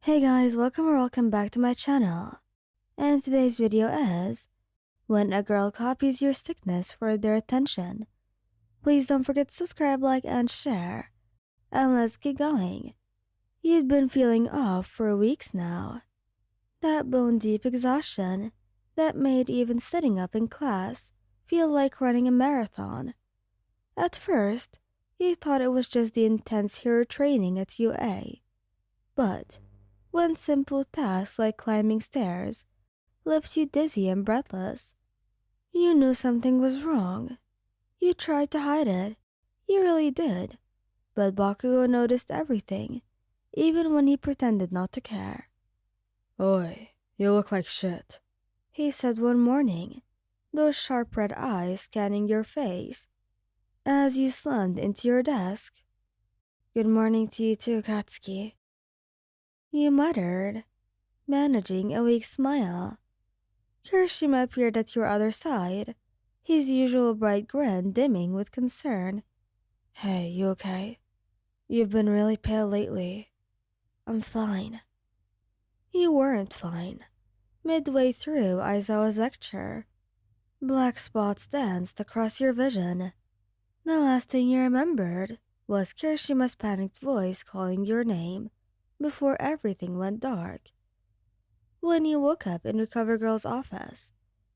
Hey guys, welcome back to my channel. And today's video is when a girl copies your sickness for their attention. Please don't forget to subscribe, like, and share. And let's get going. You'd been feeling off for weeks now. That bone-deep exhaustion that made even sitting up in class feel like running a marathon. At first, you thought it was just the intense hero training at UA. But when simple tasks like climbing stairs left you dizzy and breathless, you knew something was wrong. You tried to hide it. You really did. But Bakugou noticed everything, even when he pretended not to care. Oi, you look like shit, He said one morning, those sharp red eyes scanning your face as you slumped into your desk. Good morning to you too, Katsuki, you muttered, managing a weak smile. Kirishima appeared at your other side, his usual bright grin dimming with concern. Hey, you okay? You've been really pale lately. I'm fine. You weren't fine. Midway through Aizawa's lecture, black spots danced across your vision. The last thing you remembered was Kirishima's panicked voice calling your name before everything went dark. When you woke up in Recover Girl's office,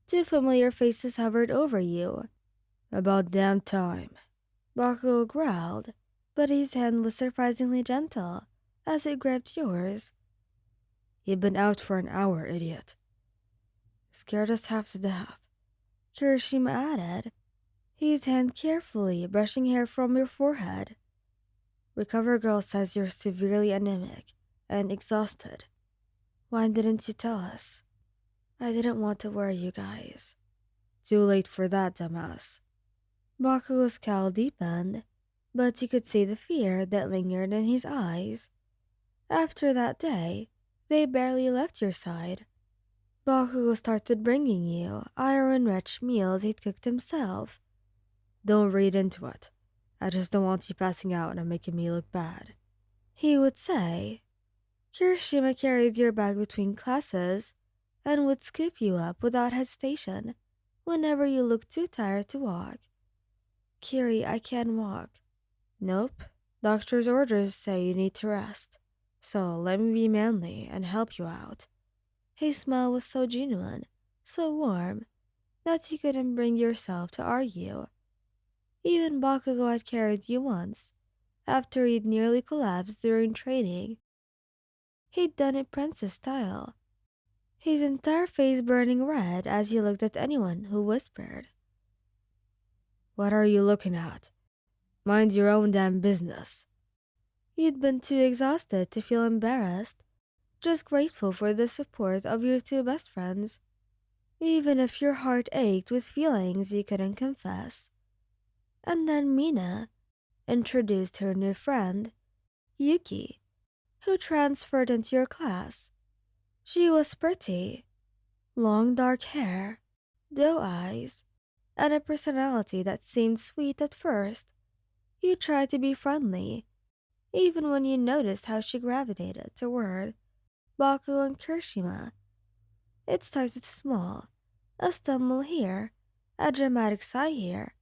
two familiar faces hovered over you. About damn time, Bakugou growled, but his hand was surprisingly gentle as it gripped yours. You've been out for an hour, idiot. Scared us half to death, Kirishima added, his hand carefully brushing hair from your forehead. Recover Girl says you're severely anemic and exhausted. Why didn't you tell us? I didn't want to worry you guys. Too late for that, dumbass. Bakugou's scowl deepened, but you could see the fear that lingered in his eyes. After that day, they barely left your side. Bakugou started bringing you iron-rich meals he'd cooked himself. Don't read into it. I just don't want you passing out and making me look bad, he would say. Kirishima carried your bag between classes and would scoop you up without hesitation whenever you looked too tired to walk. Kiri, I can't walk. Nope. Doctor's orders say you need to rest. So let me be manly and help you out. His smile was so genuine, so warm, that you couldn't bring yourself to argue. Even Bakugou had carried you once, after he'd nearly collapsed during training. He'd done it princess style, his entire face burning red as he looked at anyone who whispered. What are you looking at? Mind your own damn business. You'd been too exhausted to feel embarrassed, just grateful for the support of your two best friends, even if your heart ached with feelings you couldn't confess. And then Mina introduced her new friend, Yuki, who transferred into your class. She was pretty, long dark hair, doe eyes, and a personality that seemed sweet at first. You tried to be friendly, even when you noticed how she gravitated toward Bakugou and Kirishima. It started small, a stumble here, a dramatic sigh here.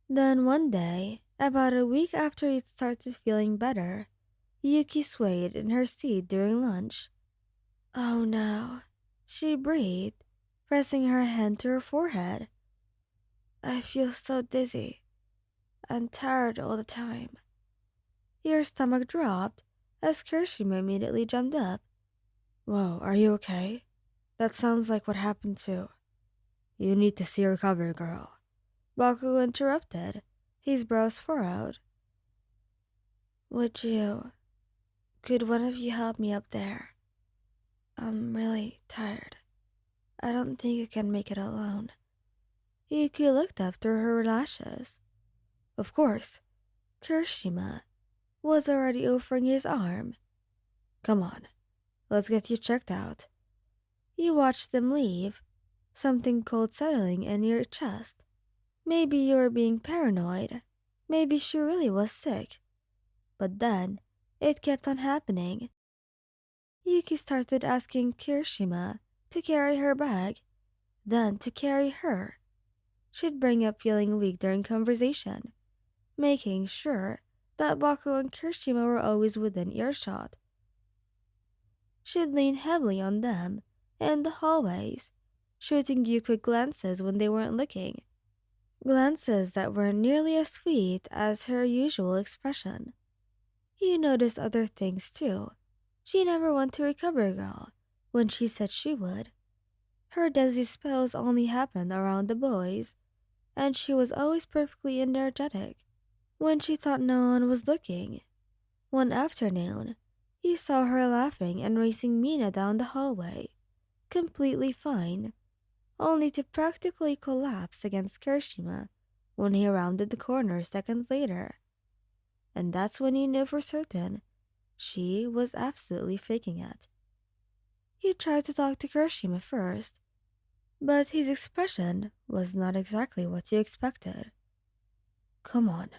Then one day, about a week after you'd started feeling better, Yuki swayed in her seat during lunch. Oh no, she breathed, pressing her hand to her forehead. I feel so dizzy and tired all the time. Your stomach dropped as Kirishima immediately jumped up. Whoa, are you okay? That sounds like what happened too. You need to see Recover Girl. Bakugou interrupted, his brows furrowed. Could one of you help me up there? I'm really tired. I don't think I can make it alone. Yuki looked up through her lashes. Of course, Kirishima was already offering his arm. Come on, let's get you checked out. You watched them leave, something cold settling in your chest. Maybe you were being paranoid. Maybe she really was sick. But then, it kept on happening. Yuki started asking Kirishima to carry her bag, then to carry her. She'd bring up feeling weak during conversation, making sure that Bakugou and Kirishima were always within earshot. She'd lean heavily on them in the hallways, shooting you quick glances when they weren't looking. Glances that weren't nearly as sweet as her usual expression. You noticed other things too. She never went to recover girl when she said she would. Her dizzy spells only happened around the boys, and she was always perfectly energetic when she thought no one was looking. One afternoon, you saw her laughing and racing Mina down the hallway, completely fine, only to practically collapse against Kirishima when he rounded the corner seconds later. And that's when you knew for certain she was absolutely faking it. You tried to talk to Kirishima first, but his expression was not exactly what you expected. Come on,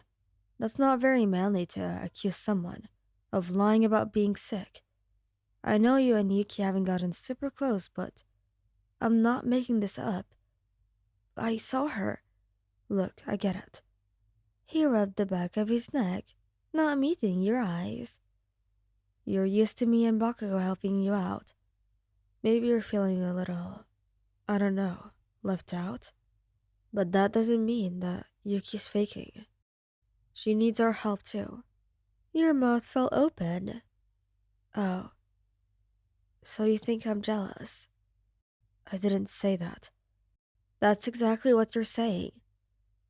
that's not very manly to accuse someone of lying about being sick. I know you and Yuki haven't gotten super close, but I'm not making this up. I saw her. Look, I get it. He rubbed the back of his neck, not meeting your eyes. You're used to me and Bakugou helping you out. Maybe you're feeling a little, I don't know, left out? But that doesn't mean that Yuki's faking. She needs our help too. Your mouth fell open. Oh, so you think I'm jealous? I didn't say that. That's exactly what you're saying.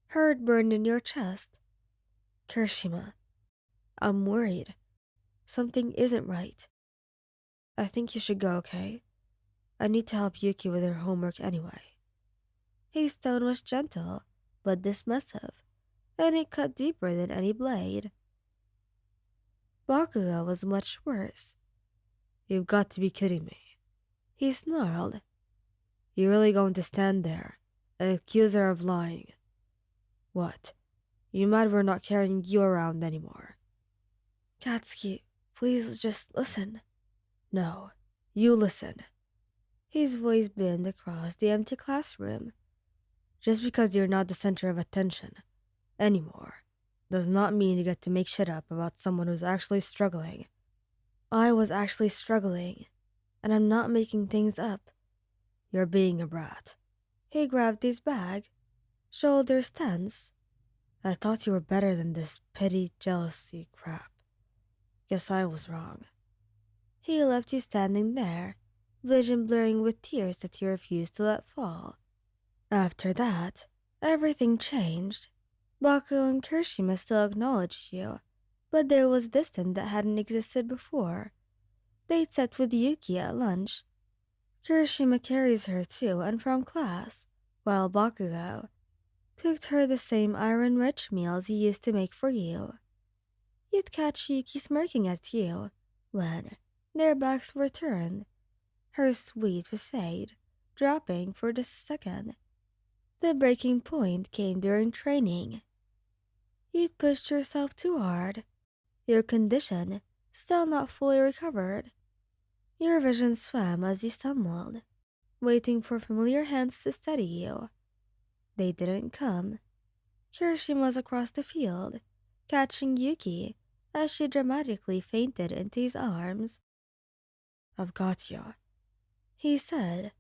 Hurt burned in your chest. Kirishima, I'm worried. Something isn't right. I think you should go, okay? I need to help Yuki with her homework anyway. His tone was gentle, but dismissive, and it cut deeper than any blade. Bakugou was much worse. You've got to be kidding me. He snarled. You're really going to stand there and accuse her of lying? What? You mad we're not carrying you around anymore? Katsuki, please just listen. No, you listen. His voice boomed across the empty classroom. Just because you're not the center of attention anymore does not mean you get to make shit up about someone who's actually struggling. I was actually struggling, and I'm not making things up. You're being a brat. He grabbed his bag, shoulders tense. I thought you were better than this petty jealousy crap. Guess I was wrong. He left you standing there, vision blurring with tears that you refused to let fall. After that, everything changed. Bakugou and Kirishima still acknowledged you, but there was distance that hadn't existed before. They'd sat with Yuki at lunch. Kirishima carries her to and from class, while Bakugou cooked her the same iron-rich meals he used to make for you. You'd catch Yuki smirking at you when their backs were turned, her sweet facade dropping for just a second. The breaking point came during training. You'd pushed yourself too hard, your condition still not fully recovered. Your vision swam as you stumbled, waiting for familiar hands to steady you. They didn't come. Kirishima was across the field, catching Yuki as she dramatically fainted into his arms. I've got you, he said,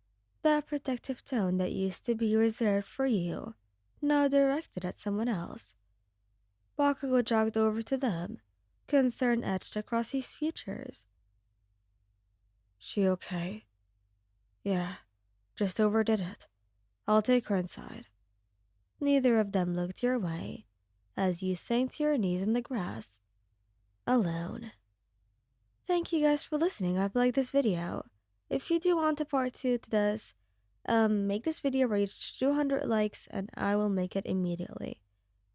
that protective tone that used to be reserved for you, now directed at someone else. Bakugou jogged over to them, concern etched across his features. She okay? Yeah, just overdid it. I'll take her inside. Neither of them looked your way as you sank to your knees in the grass, alone. Thank you guys for listening. I hope you liked this video. If you do want a part 2 to this, make this video reach 200 likes and I will make it immediately.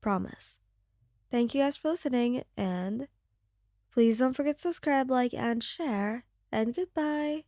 Promise. Thank you guys for listening, and please don't forget to subscribe, like, and share, and goodbye.